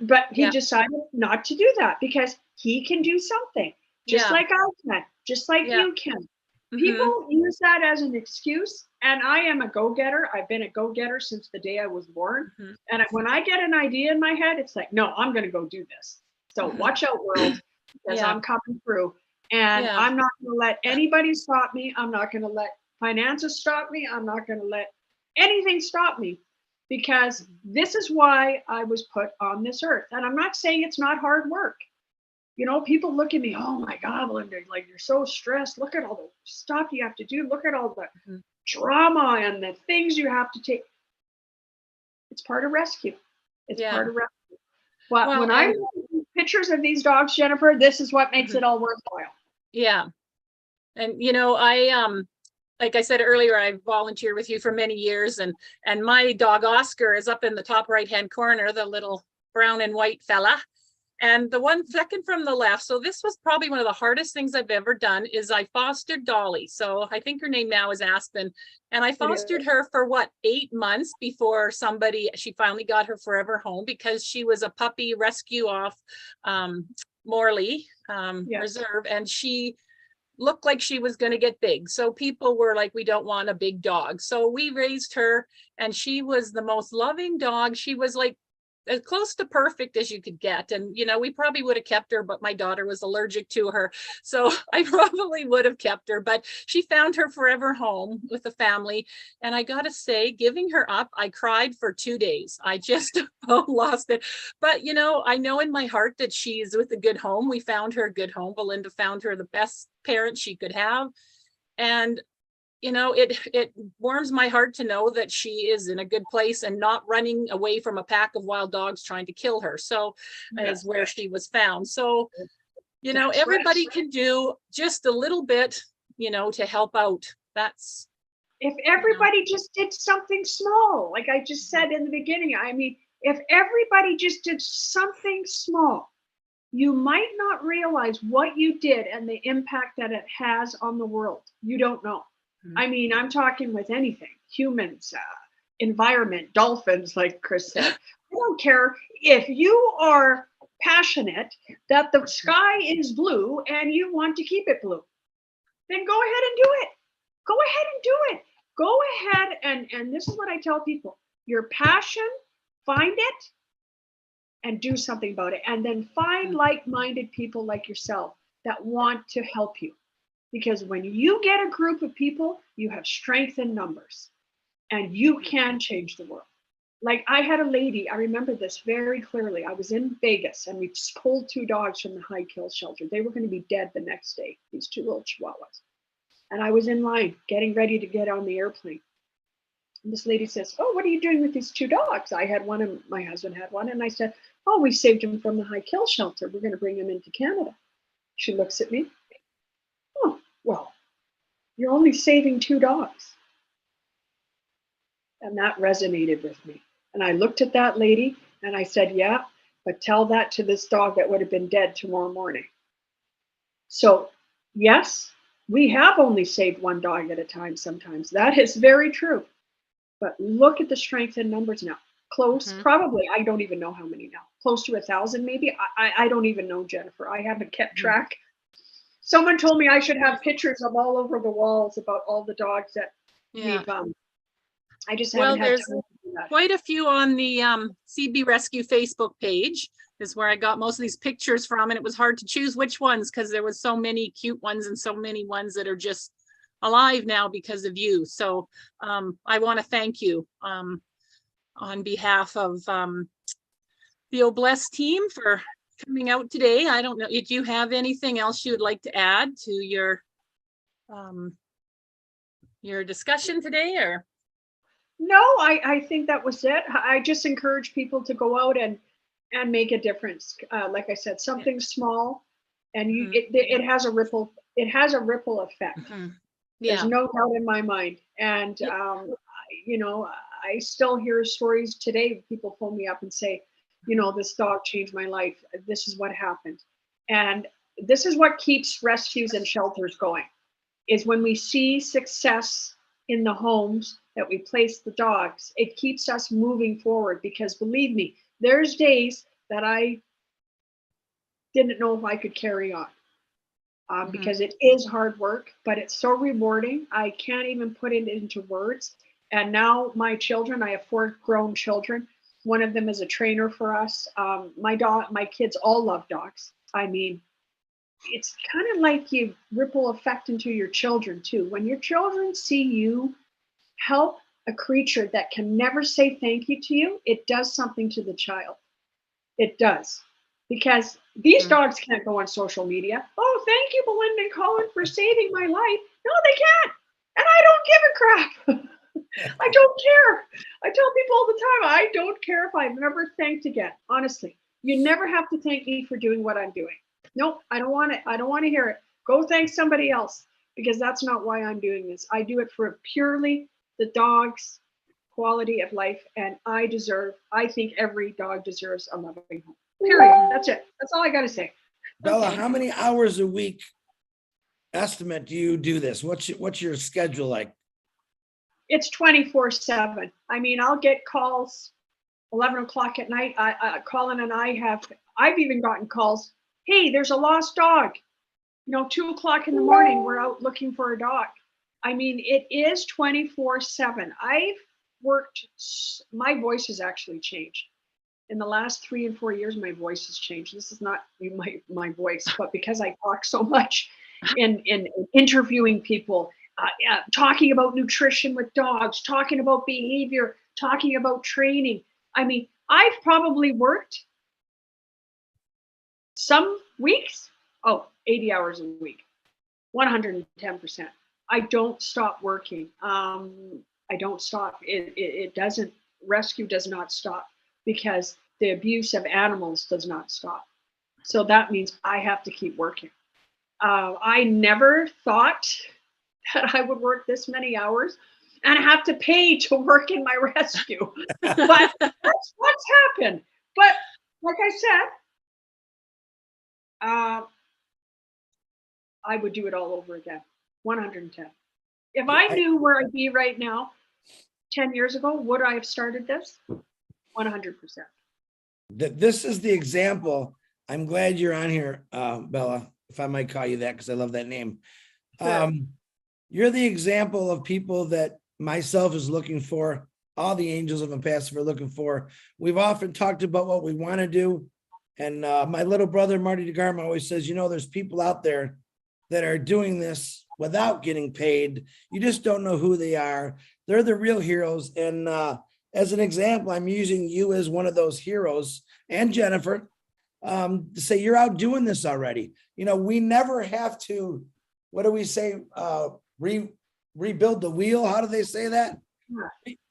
But he decided not to do that because he can do something just like I can, just like you can. People use that as an excuse. And I am a go-getter. I've been a go-getter since the day I was born. And when I get an idea in my head, it's like, no, I'm going to go do this. So watch out, world, because I'm coming through. And I'm not going to let anybody stop me. I'm not going to let finances stop me. I'm not going to let anything stop me. Because this is why I was put on this earth. And I'm not saying it's not hard work. People look at me, oh my God, Linda, like you're so stressed. Look at all the stuff you have to do. Look at all the drama and the things you have to take. It's part of rescue. It's part of rescue. But when I see pictures of these dogs, Jennifer, this is what makes it all worthwhile. Yeah. And, like I said earlier, I volunteered with you for many years, and my dog Oscar is up in the top right-hand corner, the little brown and white fella. And the one second from the left, so this was probably one of the hardest things I've ever done, is I fostered Dolly. So I think her name now is Aspen. And I fostered her for 8 months before she finally got her forever home, because she was a puppy rescue off Morley Reserve, and she looked like she was going to get big. So people were like, we don't want a big dog. So we raised her, and she was the most loving dog. She was like as close to perfect as you could get. And, we probably would have kept her, but my daughter was allergic to her. So I probably would have kept her, but she found her forever home with the family. And I got to say, giving her up, I cried for 2 days. I just lost it. But, I know in my heart that she's with a good home. We found her a good home. Belinda found her the best parent she could have. And it warms my heart to know that she is in a good place and not running away from a pack of wild dogs trying to kill her. So is where she was found. So, everybody can do just a little bit, to help out. That's. If everybody just did something small, like I just said in the beginning, if everybody just did something small, you might not realize what you did and the impact that it has on the world. You don't know. I'm talking with anything, humans, environment, dolphins, like Chris said. I don't care if you are passionate that the sky is blue and you want to keep it blue. Then go ahead and do it. Go ahead and do it. Go ahead and this is what I tell people. Your passion, find it and do something about it. And then find like-minded people like yourself that want to help you. Because when you get a group of people, you have strength in numbers and you can change the world. Like I had a lady, I remember this very clearly. I was in Vegas and we pulled 2 dogs from the high kill shelter. They were going to be dead the next day, these 2 little chihuahuas. And I was in line getting ready to get on the airplane. And this lady says, oh, what are you doing with these 2 dogs? I had one and my husband had one. And I said, oh, we saved him from the high kill shelter. We're going to bring him into Canada. She looks at me. Oh, well, you're only saving 2 dogs. And that resonated with me. And I looked at that lady and I said, yeah, but tell that to this dog that would have been dead tomorrow morning. So yes, we have only saved 1 dog at a time sometimes. That is very true. But look at the strength in numbers now. Close, probably, I don't even know how many now. Close to 1,000 maybe. I don't even know, Jennifer. I haven't kept track. Someone told me I should have pictures of all over the walls about all the dogs that we've I just haven't had time to do that. Quite a few on the CB Rescue Facebook page is where I got most of these pictures from, and it was hard to choose which ones because there was so many cute ones and so many ones that are just alive now because of you. So I want to thank you on behalf of the Obless team for coming out today. I don't know, did you have anything else you would like to add to your discussion today, or? No, I think that was it. I just encourage people to go out and make a difference. Like I said, something small, and it has a ripple. It has a ripple effect. There's no doubt in my mind. And you know, I still hear stories today. People phone me up and say, you know, this dog changed my life. This is what happened, and this is what keeps rescues and shelters going. Is when we see success in the homes that we place the dogs, it keeps us moving forward, because believe me, there's days that I didn't know if I could carry on because it is hard work, but it's so rewarding. I can't even put it into words. And now my children, I have 4 grown children. One of them is a trainer for us. My kids all love dogs. I mean, it's kind of like you ripple effect into your children too. When your children see you help a creature that can never say thank you to you, it does something to the child. It does. Because these dogs can't go on social media. Oh, thank you, Belinda and Colin, for saving my life. No, they can't. And I don't give a crap. I don't care. I tell people all the time, I don't care if I've never thanked again. Honestly, you never have to thank me for doing what I'm doing. Nope, I don't want it. I don't want to hear it. Go thank somebody else, because that's not why I'm doing this. I do it for purely the dog's quality of life, and I think every dog deserves a loving home. Period. That's it. That's all I got to say. Bella, how many hours a week estimate do you do this? What's your schedule like? It's 24/7. I mean, I'll get calls 11 o'clock at night. Colin and I've even gotten calls. Hey, there's a lost dog. You know, 2 o'clock in the morning, we're out looking for a dog. I mean, it is 24/7. I've worked, my voice has actually changed. In the last 3 and 4 years, my voice has changed. This is not my voice, but because I talk so much in interviewing people, talking about nutrition with dogs, talking about behavior, talking about training. I mean, I've probably worked some weeks, 80 hours a week, 110%. I don't stop working. I don't stop. It doesn't, rescue does not stop, because the abuse of animals does not stop. So that means I have to keep working. I never thought that I would work this many hours and have to pay to work in my rescue. But that's what's happened. But like I said, I would do it all over again, 110. If I knew where I'd be right now, 10 years ago, would I have started this? 100%. This is the example. I'm glad you're on here, Bella, if I might call you that, because I love that name. Sure. You're the example of people that myself is looking for, all the angels of ONPASSIVE are looking for. We've often talked about what we want to do. And my little brother, Marty DeGarma, always says, you know, there's people out there that are doing this without getting paid. You just don't know who they are. They're the real heroes. And as an example, I'm using you as one of those heroes, and Jennifer, to say you're out doing this already. You know, we never have to, what do we say? Rebuild the wheel. How do they say that?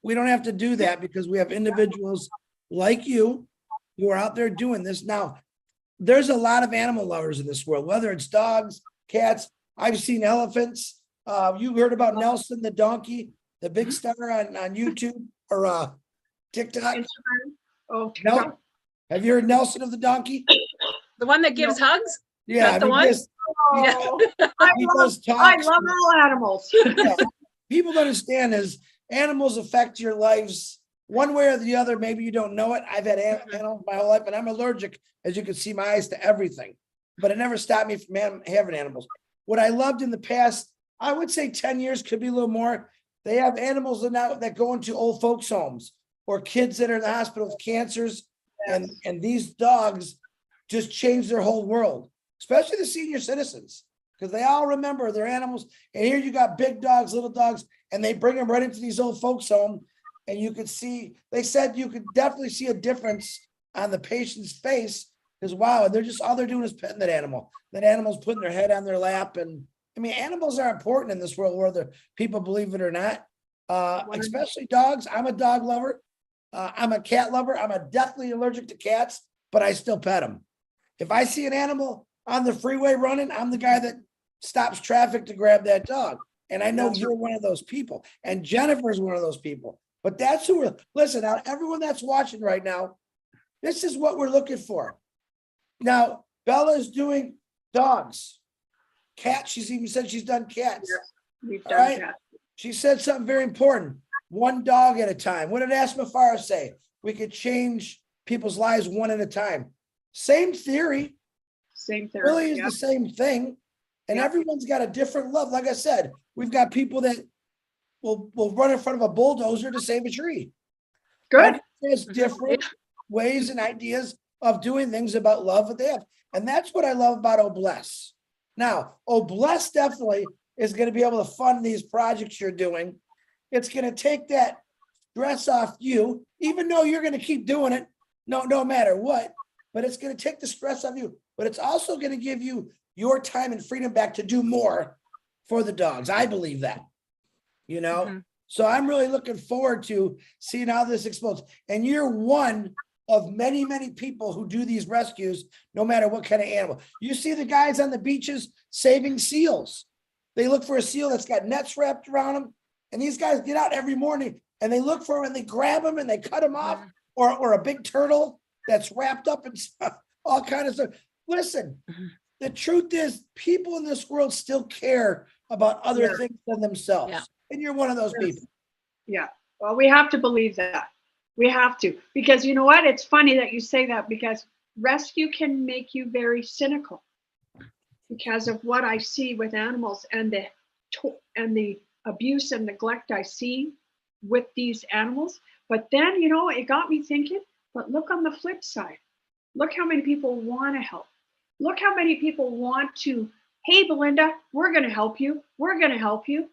We don't have to do that because we have individuals like you who are out there doing this. Now, there's a lot of animal lovers in this world, whether it's dogs, cats. I've seen elephants. You heard about Nelson the donkey, the big star on YouTube or TikTok. Instagram. Oh, No, TikTok. have you heard Nelson of the donkey? The one that gives hugs? Yeah, That's the one? Oh, he does I talks. love all animals. Yeah. People don't understand is animals affect your lives one way or the other. Maybe you don't know it. I've had animals my whole life, and I'm allergic, as you can see, my eyes to everything. But it never stopped me from having animals. What I loved in the past, I would say 10 years, could be a little more. They have animals now that go into old folks' homes or kids that are in the hospital with cancers. Yes. And these dogs just change their whole world, especially the senior citizens, because they all remember their animals. And here you got big dogs, little dogs, and they bring them right into these old folks' home. And you could see, they said you could definitely see a difference on the patient's face, because wow, they're just, all they're doing is petting that animal. That animal's putting their head on their lap. And I mean, animals are important in this world, whether people believe it or not, especially dogs. I'm a dog lover. I'm a cat lover. I'm deathly allergic to cats, but I still pet them. If I see an animal on the freeway running, I'm the guy that stops traffic to grab that dog. And I know That's you're one of those people. And Jennifer's one of those people. But that's who we're, listen, now, everyone that's watching right now, this is what we're looking for. Now, Bella's doing dogs. Cats, she's even said she's done cats. We've All done right. that. She said something very important. One dog at a time. What did Asmafara say? We could change people's lives one at a time. Same theory. Same thing. Really is Yeah. the same thing. And Yeah. everyone's got a different love. Like I said, we've got people that will run in front of a bulldozer to save a tree. Good. There's different ways and ideas of doing things about love that they have. And that's what I love about OBLESS. Now, OBLESS definitely is going to be able to fund these projects you're doing. It's going to take that stress off you, even though you're going to keep doing it, no matter what. But it's going to take the stress off you. But it's also going to give you your time and freedom back to do more for the dogs. I believe that, you know. Mhm. So I'm really looking forward to seeing how this explodes. And you're one of many, many people who do these rescues, no matter what kind of animal. You see the guys on the beaches saving seals. They look for a seal that's got nets wrapped around them. And these guys get out every morning and they look for them and they grab them and they cut them off, or a big turtle that's wrapped up in stuff, all kinds of stuff. Listen, the truth is people in this world still care about other Yeah. things than themselves. Yeah. And you're one of those Yes. people. Yeah. Well, we have to believe that. We have to, because you know what? It's funny that you say that, because rescue can make you very cynical because of what I see with animals and the abuse and neglect I see with these animals. But then, you know, it got me thinking, but look on the flip side. Look how many people want to help. Look how many people want to, hey, Belinda, we're going to help you. We're going to help you.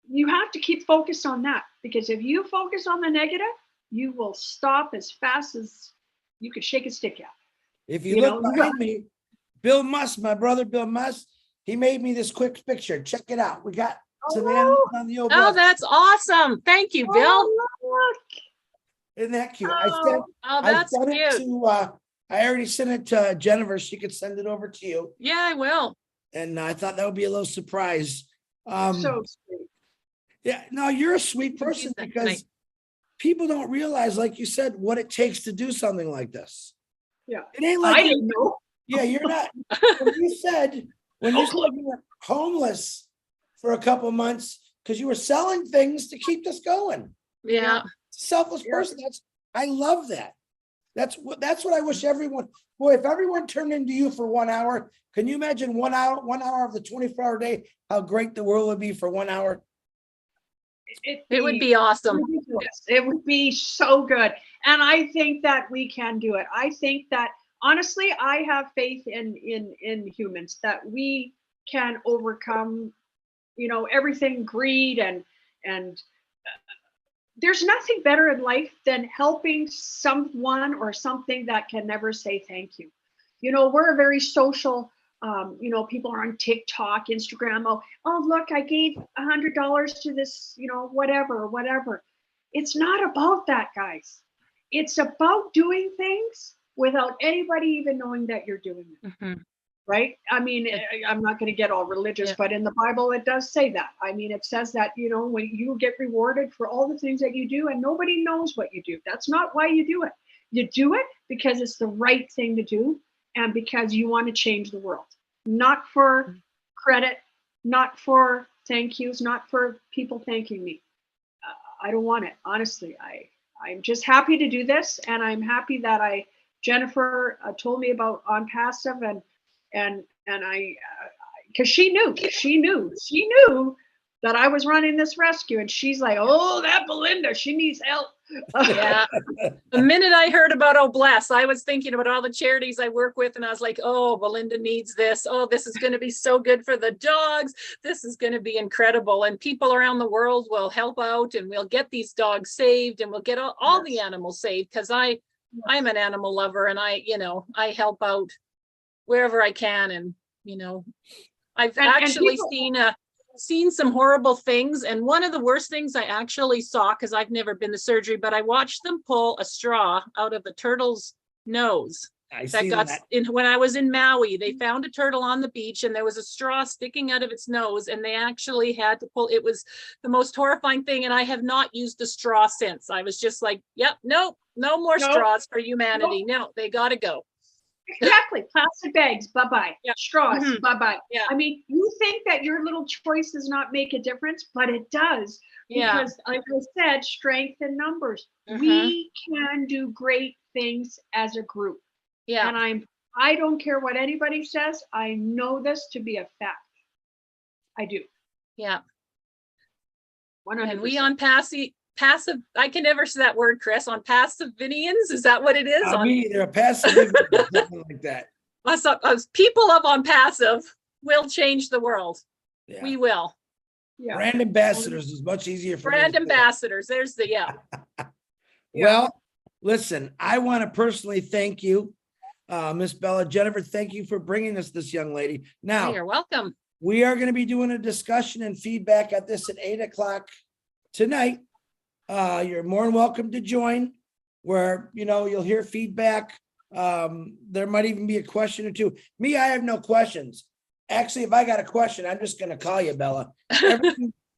You have to keep focused on that, because if you focus on the negative, you will stop as fast as you could shake a stick at. If you You look know, behind me, Bill Musk, my brother Bill Musk, he made me this quick picture. Check it out. We got some animals on the old Oh, block. that's awesome. Thank you, Bill. Oh, look. Isn't that cute? Oh, I that's sent it cute. to I already sent it to Jennifer. She could send it over to you. Yeah, I will. And I thought that would be a little surprise. So sweet. Yeah, no, you're a sweet can use person that because tonight. people don't realize, like you said, what it takes to do something like this. Yeah. It ain't I like didn't know. yeah, you're not. When you said you were homeless for a couple months because you were selling things to keep this going. Yeah. Selfless Yeah. person. I love that. That's what I wish everyone, boy, if everyone turned into you for 1 hour, can you imagine 1 hour of the 24-hour day, how great the world would be for 1 hour? It would be awesome. ridiculous. It would be so good. And I think that we can do it. I think that honestly, I have faith in humans that we can overcome, everything, greed and there's nothing better in life than helping someone or something that can never say thank you. We're a very social, people are on TikTok, Instagram. Oh, look, I gave $100 to this, whatever. It's not about that, guys. It's about doing things without anybody even knowing that you're doing it. Mm-hmm. Right? I mean, I'm not going to get all religious, but in the Bible, it does say that. I mean, it says that, when you get rewarded for all the things that you do and nobody knows what you do. That's not why you do it. You do it because it's the right thing to do and because you want to change the world. Not for credit, not for thank yous, not for people thanking me. I don't want it. Honestly, I'm just happy to do this. And I'm happy that Jennifer told me about ONPASSIVE and I, because she knew that I was running this rescue, and she's like, oh, that Belinda, she needs help. Yeah. The minute I heard about Oh Bless, I was thinking about all the charities I work with, and I was like, oh, Belinda needs this. Oh, this is going to be so good for the dogs. This is going to be incredible. And people around the world will help out, and we'll get these dogs saved, and we'll get all the animals saved, because I'm an animal lover, and I help out wherever I can. And, I've actually seen some horrible things. And one of the worst things I actually saw, because I've never been to surgery, but I watched them pull a straw out of a turtle's nose. When I was in Maui, they found a turtle on the beach and there was a straw sticking out of its nose, and they actually had to pull. It was the most horrifying thing. And I have not used a straw since. I was just like, yep, no more straws for humanity. No, they got to go. Exactly. Plastic bags, bye-bye. Yeah. Straws, Mhm. bye-bye. Yeah. I mean, you think that your little choice does not make a difference, but it does. Yeah. Because like I said, strength in numbers. Mhm. We can do great things as a group. Yeah. And I don't care what anybody says. I know this to be a fact. I do. Yeah. 100%. And we on passive, I can never say that word, Chris, on Passivinians. Is that what it is? They're a passive, something like that. Us people of ONPASSIVE will change the world. Yeah. We will. Yeah. Brand ambassadors is much easier for Brand me to do. ambassadors. There's the Well, listen, I want to personally thank you, Miss Bella. Jennifer, thank you for bringing us this young lady. Now, You're welcome. we are going to be doing a discussion and feedback at this at 8:00 tonight. You're more than welcome to join, where you'll hear feedback. There might even be a question or two. Me, I have no questions. Actually, if I got a question, I'm just going to call you, Bella.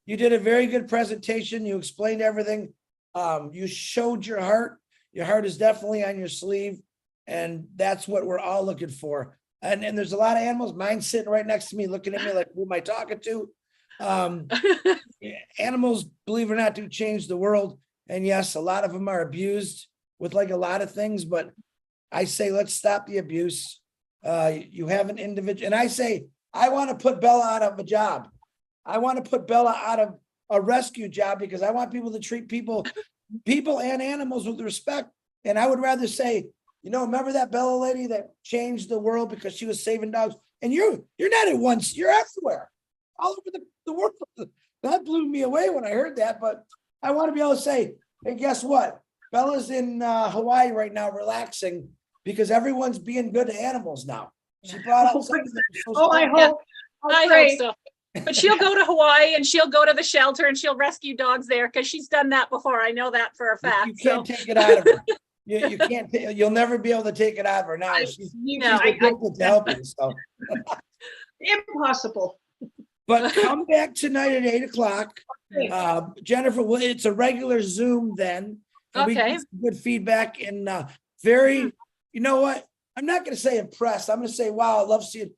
You did a very good presentation. You explained everything. You showed your heart. Your heart is definitely on your sleeve, and that's what we're all looking for. And there's a lot of animals. Mine's sitting right next to me, looking at me like, who am I talking to? Animals, believe it or not, do change the world. And yes, a lot of them are abused with like a lot of things, but I say, let's stop the abuse. You have an individual, and I say, I want to put Bella out of a job. I want to put Bella out of a rescue job, because I want people to treat people and animals with respect. And I would rather say, remember that Bella lady that changed the world because she was saving dogs? And you're not at once, you're everywhere, all over the world. That blew me away when I heard that. But I want to be able to say, hey, guess what? Bella's in Hawaii right now, relaxing, because everyone's being good to animals now. She brought out something that was so I special. hope. I hope so. But she'll go to Hawaii and she'll go to the shelter and she'll rescue dogs there, because she's done that before. I know that for a fact. You can't take it out of her. You can't. You'll never be able to take it out of her now. She's addicted to helping. So Impossible. But come back tonight at 8:00. Jennifer, it's a regular Zoom then. And we get some good feedback and very, you know what? I'm not going to say impressed. I'm going to say, wow, I love seeing.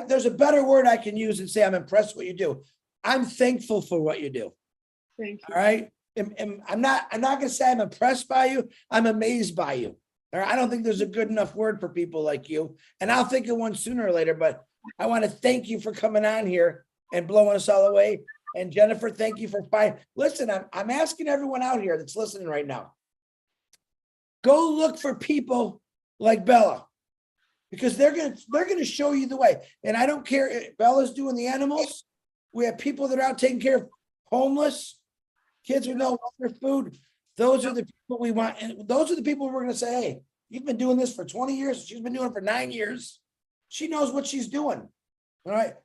There's a better word I can use and say I'm impressed with what you do. I'm thankful for what you do. Thank you. All right. And I'm not going to say I'm impressed by you. I'm amazed by you. Or I don't think there's a good enough word for people like you. And I'll think of one sooner or later, but I want to thank you for coming on here and blowing us all away. And Jennifer, thank you for listen, I'm asking everyone out here that's listening right now. Go look for people like Bella, because they're gonna show you the way. And I don't care if Bella's doing the animals. We have people that are out taking care of homeless kids with no water, food. Those are the people we want, and those are the people we're gonna say, hey, you've been doing this for 20 years. She's been doing it for 9 years. She knows what she's doing. All right.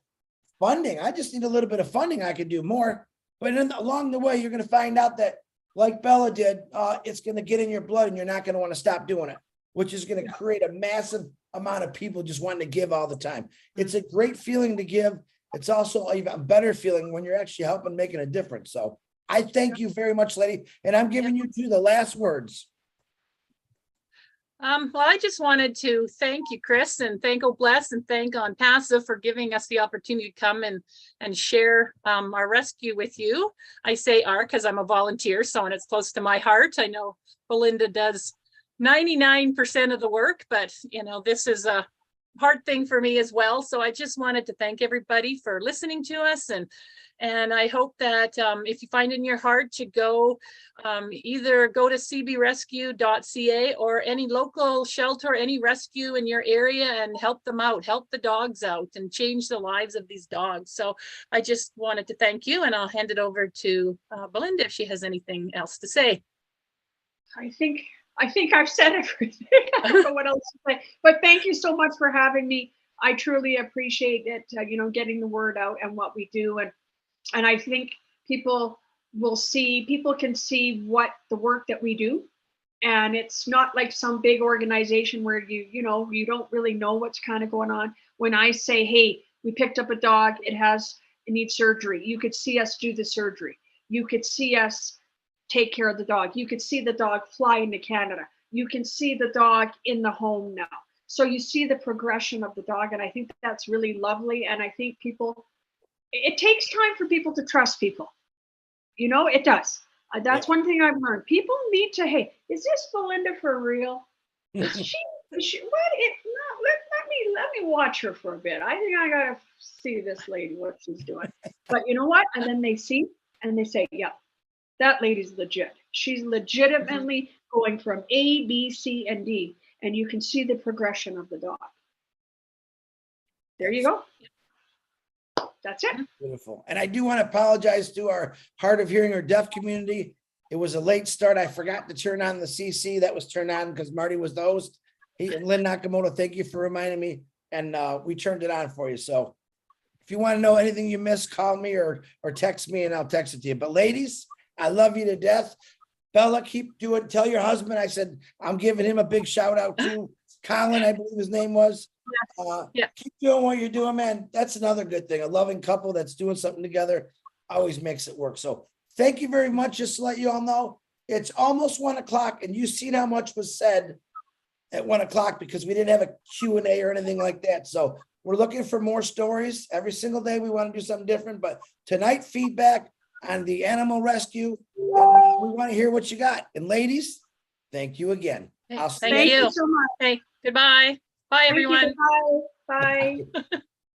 Funding. I just need a little bit of funding. I could do more. But then along the way, you're gonna find out that, like Bella did, it's gonna get in your blood and you're not gonna want to stop doing it, which is gonna create a massive amount of people just wanting to give all the time. It's a great feeling to give. It's also even a better feeling when you're actually helping, making a difference. So I thank you very much, lady. And I'm giving you two the last words. Well, I just wanted to thank you, Chris, and thank OBLESS and thank ONPASSIVE for giving us the opportunity to come and share our rescue with you. I say our because I'm a volunteer, so and it's close to my heart. I know Belinda does 99% of the work, but you know, this is a hard thing for me as well. So I just wanted to thank everybody for listening to us, and I hope that if you find in your heart to go, either go to cbrescue.ca or any local shelter, any rescue in your area, and help them out, help the dogs out and change the lives of these dogs. So I just wanted to thank you, and I'll hand it over to Belinda if she has anything else to say. I think I've said everything. I don't know what else to say, but thank you so much for having me. I truly appreciate it, you know, getting the word out and what we do. And I think people can see what the work that we do. And it's not like some big organization where you don't really know what's kind of going on. When I say, hey, we picked up a dog, it needs surgery. You could see us do the surgery. You could see us take care of the dog. You could see the dog fly into Canada. You can see the dog in the home now. So you see the progression of the dog. And I think that's really lovely. And I think it takes time for people to trust people. You know, it does. That's one thing I've learned. People need to, hey, is this Belinda for real? Is she let me watch her for a bit. I think I gotta see this lady, what she's doing. But you know what? And then they see and they say, yeah, that lady's legit. She's legitimately going from A, B, C, and D. And you can see the progression of the dog. There you go. That's it. Beautiful. And I do want to apologize to our hard of hearing or deaf community. It was a late start. I forgot to turn on the CC. That was turned on because Marty was the host. And Lynn Nakamoto, thank you for reminding me. And we turned it on for you. So if you want to know anything you missed, call me or text me and I'll text it to you. But ladies, I love you to death. Bella, keep doing. Tell your husband I said I'm giving him a big shout out too. Colin, I believe his name was. Keep doing what you're doing, man. That's another good thing. A loving couple that's doing something together always makes it work. So thank you very much. Just to let you all know, it's almost 1 o'clock, and you've seen how much was said at 1 o'clock because we didn't have a Q&A or anything like that. So we're looking for more stories every single day. We want to do something different, but tonight feedback on the animal rescue. We want to hear what you got. And ladies, thank you again. Thank you so much. Hey, goodbye. Bye, everyone. Bye. Bye.